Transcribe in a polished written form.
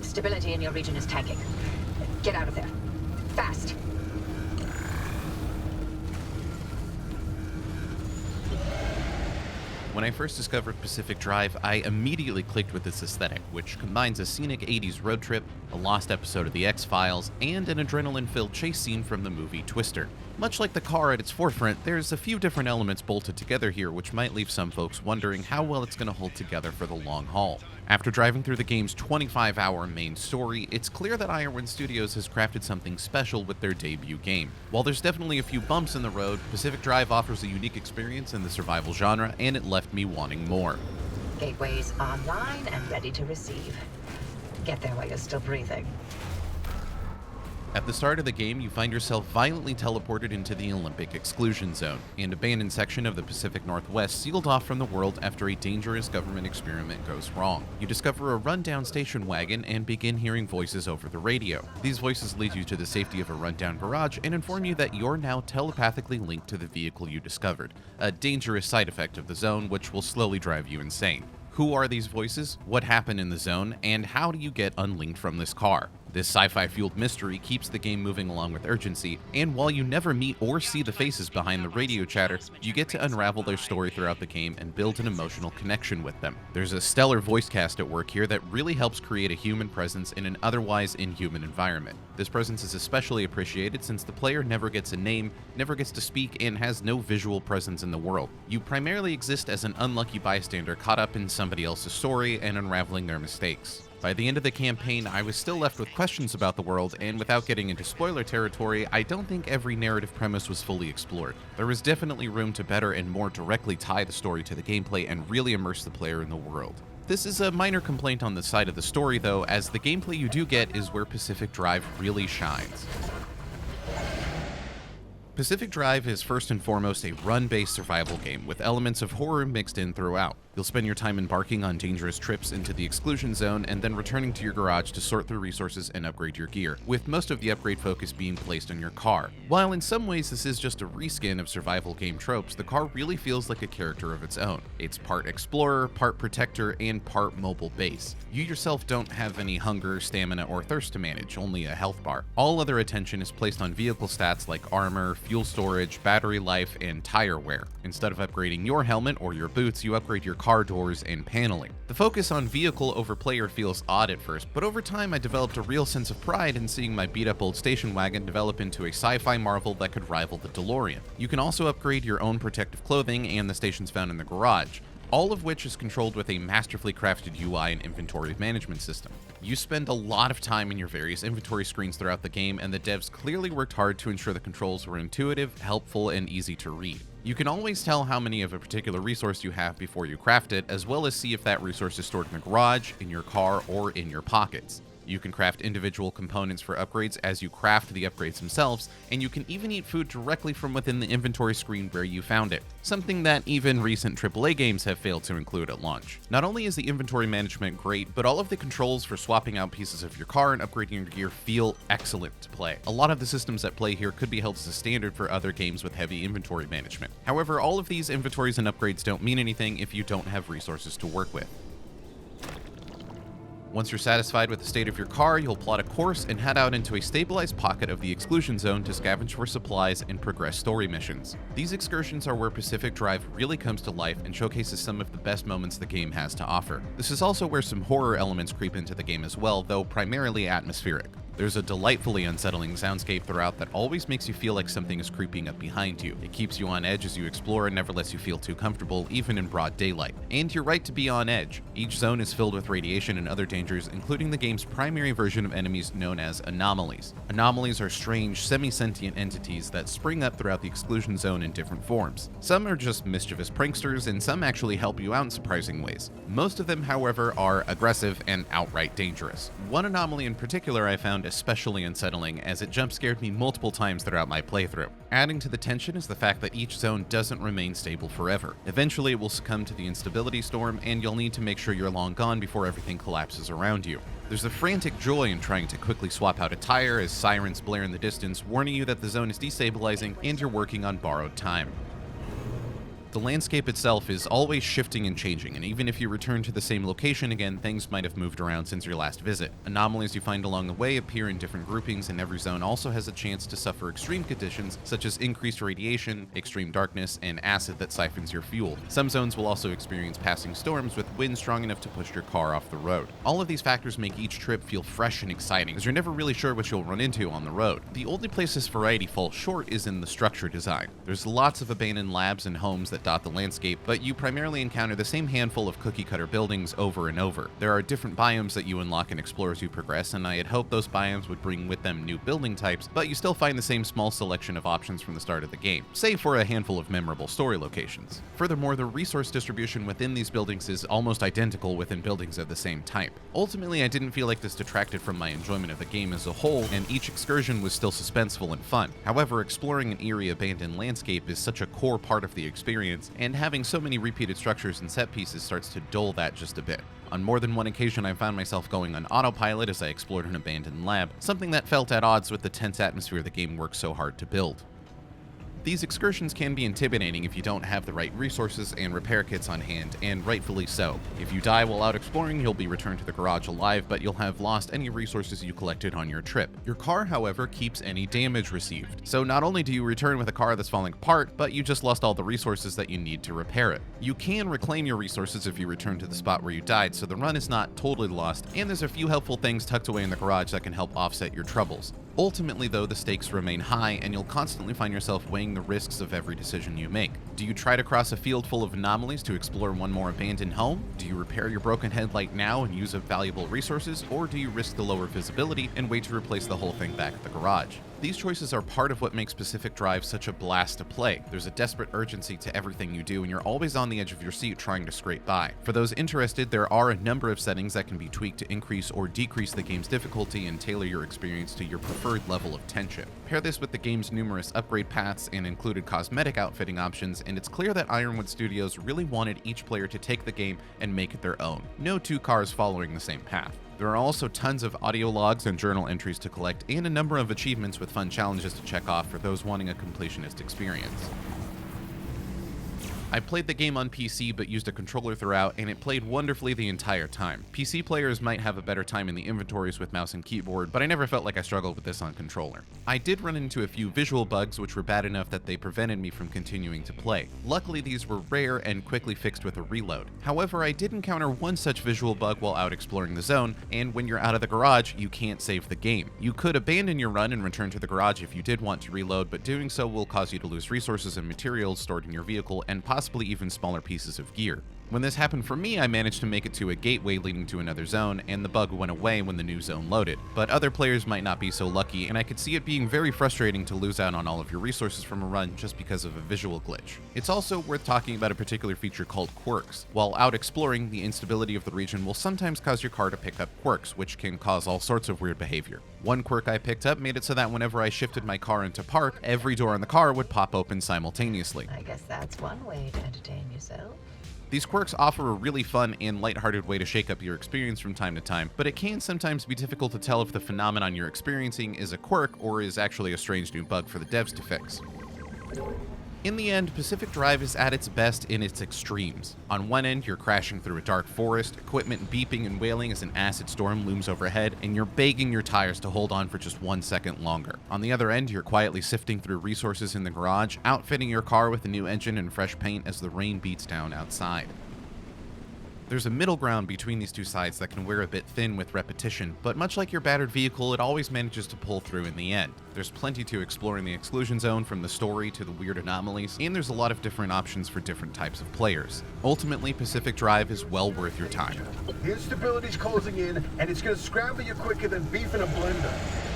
Stability in your region is tanking. Get out of there. Fast. When I first discovered Pacific Drive, I immediately clicked with its aesthetic, which combines a scenic 80s road trip, a lost episode of The X-Files, and an adrenaline-filled chase scene from the movie Twister. Much like the car at its forefront, there's a few different elements bolted together here which might leave some folks wondering how well it's going to hold together for the long haul. After driving through the game's 25-hour main story, it's clear that Ironwind Studios has crafted something special with their debut game. While there's definitely a few bumps in the road, Pacific Drive offers a unique experience in the survival genre, and it left me wanting more. Gateways online and ready to receive. Get there while you're still breathing. At the start of the game, you find yourself violently teleported into the Olympic Exclusion Zone, an abandoned section of the Pacific Northwest sealed off from the world after a dangerous government experiment goes wrong. You discover a rundown station wagon and begin hearing voices over the radio. These voices lead you to the safety of a rundown garage and inform you that you're now telepathically linked to the vehicle you discovered, a dangerous side effect of the zone which will slowly drive you insane. Who are these voices, what happened in the zone, and how do you get unlinked from this car? This sci-fi fueled mystery keeps the game moving along with urgency, and while you never meet or see the faces behind the radio chatter, you get to unravel their story throughout the game and build an emotional connection with them. There's a stellar voice cast at work here that really helps create a human presence in an otherwise inhuman environment. This presence is especially appreciated since the player never gets a name, never gets to speak, and has no visual presence in the world. You primarily exist as an unlucky bystander caught up in somebody else's story and unraveling their mistakes. By the end of the campaign, I was still left with questions about the world, and without getting into spoiler territory, I don't think every narrative premise was fully explored. There was definitely room to better and more directly tie the story to the gameplay and really immerse the player in the world. This is a minor complaint on the side of the story though, as the gameplay you do get is where Pacific Drive really shines. Pacific Drive is first and foremost a run-based survival game with elements of horror mixed in throughout. You'll spend your time embarking on dangerous trips into the exclusion zone and then returning to your garage to sort through resources and upgrade your gear, with most of the upgrade focus being placed on your car. While in some ways this is just a reskin of survival game tropes, the car really feels like a character of its own. It's part explorer, part protector, and part mobile base. You yourself don't have any hunger, stamina, or thirst to manage, only a health bar. All other attention is placed on vehicle stats like armor, fuel storage, battery life, and tire wear. Instead of upgrading your helmet or your boots, you upgrade your car doors and paneling. The focus on vehicle over player feels odd at first, but over time I developed a real sense of pride in seeing my beat up old station wagon develop into a sci-fi marvel that could rival the DeLorean. You can also upgrade your own protective clothing and the stations found in the garage, all of which is controlled with a masterfully crafted UI and inventory management system. You spend a lot of time in your various inventory screens throughout the game, and the devs clearly worked hard to ensure the controls were intuitive, helpful, and easy to read. You can always tell how many of a particular resource you have before you craft it, as well as see if that resource is stored in the garage, in your car, or in your pockets. You can craft individual components for upgrades as you craft the upgrades themselves, and you can even eat food directly from within the inventory screen where you found it, something that even recent AAA games have failed to include at launch. Not only is the inventory management great, but all of the controls for swapping out pieces of your car and upgrading your gear feel excellent to play. A lot of the systems at play here could be held as a standard for other games with heavy inventory management. However, all of these inventories and upgrades don't mean anything if you don't have resources to work with. Once you're satisfied with the state of your car, you'll plot a course and head out into a stabilized pocket of the exclusion zone to scavenge for supplies and progress story missions. These excursions are where Pacific Drive really comes to life and showcases some of the best moments the game has to offer. This is also where some horror elements creep into the game as well, though primarily atmospheric. There's a delightfully unsettling soundscape throughout that always makes you feel like something is creeping up behind you. It keeps you on edge as you explore and never lets you feel too comfortable, even in broad daylight. And you're right to be on edge. Each zone is filled with radiation and other dangers, including the game's primary version of enemies known as anomalies. Anomalies are strange, semi-sentient entities that spring up throughout the exclusion zone in different forms. Some are just mischievous pranksters, and some actually help you out in surprising ways. Most of them, however, are aggressive and outright dangerous. One anomaly in particular I found especially unsettling, as it jump-scared me multiple times throughout my playthrough. Adding to the tension is the fact that each zone doesn't remain stable forever. Eventually it will succumb to the instability storm, and you'll need to make sure you're long gone before everything collapses around you. There's a frantic joy in trying to quickly swap out a tire as sirens blare in the distance, warning you that the zone is destabilizing and you're working on borrowed time. The landscape itself is always shifting and changing, and even if you return to the same location again, things might have moved around since your last visit. Anomalies you find along the way appear in different groupings, and every zone also has a chance to suffer extreme conditions such as increased radiation, extreme darkness, and acid that siphons your fuel. Some zones will also experience passing storms with winds strong enough to push your car off the road. All of these factors make each trip feel fresh and exciting, as you're never really sure what you'll run into on the road. The only place this variety falls short is in the structure design. There's lots of abandoned labs and homes that dot the landscape, but you primarily encounter the same handful of cookie-cutter buildings over and over. There are different biomes that you unlock and explore as you progress, and I had hoped those biomes would bring with them new building types, but you still find the same small selection of options from the start of the game, save for a handful of memorable story locations. Furthermore, the resource distribution within these buildings is almost identical within buildings of the same type. Ultimately, I didn't feel like this detracted from my enjoyment of the game as a whole, and each excursion was still suspenseful and fun. However, exploring an eerie abandoned landscape is such a core part of the experience, and having so many repeated structures and set pieces starts to dull that just a bit. On more than one occasion, I found myself going on autopilot as I explored an abandoned lab, something that felt at odds with the tense atmosphere the game works so hard to build. These excursions can be intimidating if you don't have the right resources and repair kits on hand, and rightfully so. If you die while out exploring, you'll be returned to the garage alive, but you'll have lost any resources you collected on your trip. Your car, however, keeps any damage received. So not only do you return with a car that's falling apart, but you just lost all the resources that you need to repair it. You can reclaim your resources if you return to the spot where you died, so the run is not totally lost, and there's a few helpful things tucked away in the garage that can help offset your troubles. Ultimately, though, the stakes remain high, and you'll constantly find yourself weighing the risks of every decision you make. Do you try to cross a field full of anomalies to explore one more abandoned home? Do you repair your broken headlight now and use up valuable resources, or do you risk the lower visibility and wait to replace the whole thing back at the garage? These choices are part of what makes Pacific Drive such a blast to play. There's a desperate urgency to everything you do, and you're always on the edge of your seat trying to scrape by. For those interested, there are a number of settings that can be tweaked to increase or decrease the game's difficulty and tailor your experience to your preferred level of tension. Pair this with the game's numerous upgrade paths and included cosmetic outfitting options, and it's clear that Ironwood Studios really wanted each player to take the game and make it their own. No two cars following the same path. There are also tons of audio logs and journal entries to collect, and a number of achievements with fun challenges to check off for those wanting a completionist experience. I played the game on PC but used a controller throughout, and it played wonderfully the entire time. PC players might have a better time in the inventories with mouse and keyboard, but I never felt like I struggled with this on controller. I did run into a few visual bugs which were bad enough that they prevented me from continuing to play. Luckily, these were rare and quickly fixed with a reload. However, I did encounter one such visual bug while out exploring the zone, and when you're out of the garage, you can't save the game. You could abandon your run and return to the garage if you did want to reload, but doing so will cause you to lose resources and materials stored in your vehicle, and possibly even smaller pieces of gear. When this happened for me, I managed to make it to a gateway leading to another zone, and the bug went away when the new zone loaded. But other players might not be so lucky, and I could see it being very frustrating to lose out on all of your resources from a run just because of a visual glitch. It's also worth talking about a particular feature called quirks. While out exploring, the instability of the region will sometimes cause your car to pick up quirks, which can cause all sorts of weird behavior. One quirk I picked up made it so that whenever I shifted my car into park, every door in the car would pop open simultaneously. I guess that's one way to entertain yourself. These quirks offer a really fun and lighthearted way to shake up your experience from time to time, but it can sometimes be difficult to tell if the phenomenon you're experiencing is a quirk or is actually a strange new bug for the devs to fix. In the end, Pacific Drive is at its best in its extremes. On one end, you're crashing through a dark forest, equipment beeping and wailing as an acid storm looms overhead, and you're begging your tires to hold on for just 1 second longer. On the other end, you're quietly sifting through resources in the garage, outfitting your car with a new engine and fresh paint as the rain beats down outside. There's a middle ground between these two sides that can wear a bit thin with repetition, but much like your battered vehicle, it always manages to pull through in the end. There's plenty to explore in the exclusion zone, from the story to the weird anomalies, and there's a lot of different options for different types of players. Ultimately, Pacific Drive is well worth your time. The instability's closing in, and it's gonna scramble you quicker than beef in a blender.